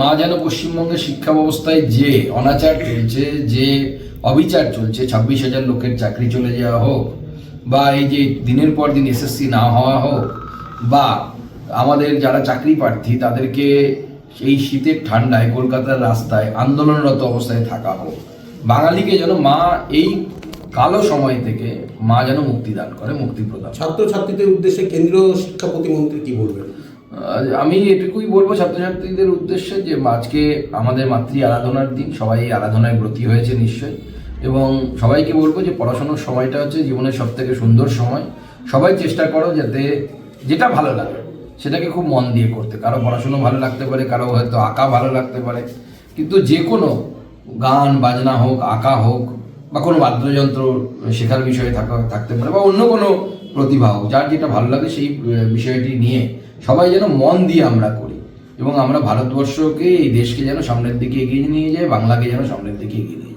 মা যেন পশ্চিমবঙ্গের শিক্ষা ব্যবস্থায় যে অনাচার চলছে, যে অবিচার চলছে, 26,000 লোকের চাকরি চলে যাওয়া হোক, বা এই যে দিনের পর দিন এসএসসি না হওয়া হোক, বা আমাদের যারা চাকরি প্রার্থী তাদেরকে এই শীতের ঠান্ডায় কলকাতার রাস্তায় আন্দোলনরত অবস্থায় থাকা হোক, বাঙালিকে যেন মা এই কালো সময় থেকে মা যেন মুক্তি দান করে, মুক্তি প্রদান। ছাত্রছাত্রীদের উদ্দেশ্যে কেন্দ্রীয় শিক্ষা প্রতিমন্ত্রী কি বলবেন? আমি এটুকুই বলবো ছাত্রছাত্রীদের উদ্দেশ্যে যে আজকে আমাদের মাতৃ আরাধনার দিন, সবাই এই আরাধনায় ব্রতী হয়েছে নিশ্চয়ই, এবং সবাইকে বলবো যে পড়াশোনার সময়টা হচ্ছে জীবনের সব থেকে সুন্দর সময়। সবাই চেষ্টা করো যাতে যেটা ভালো লাগে সেটাকে খুব মন দিয়ে করতে। কারো পড়াশুনো ভালো লাগতে পারে, কারো হয়তো আঁকা ভালো লাগতে পারে, কিন্তু যে কোনো গান বাজনা হোক, আঁকা হোক, বা কোনো বাদ্যযন্ত্র শেখার বিষয়ে থাকতে পারে, বা অন্য কোনো প্রতিভা হোক, যার যেটা ভালো লাগে সেই বিষয়টি নিয়ে সবাই যেন মন দিয়ে আমরা করি, এবং আমরা ভারতবর্ষকে, এই দেশকে যেন সামনের দিকে এগিয়ে নিয়ে যাই, বাংলাকে যেন সামনের দিকে এগিয়ে নিয়ে যাই।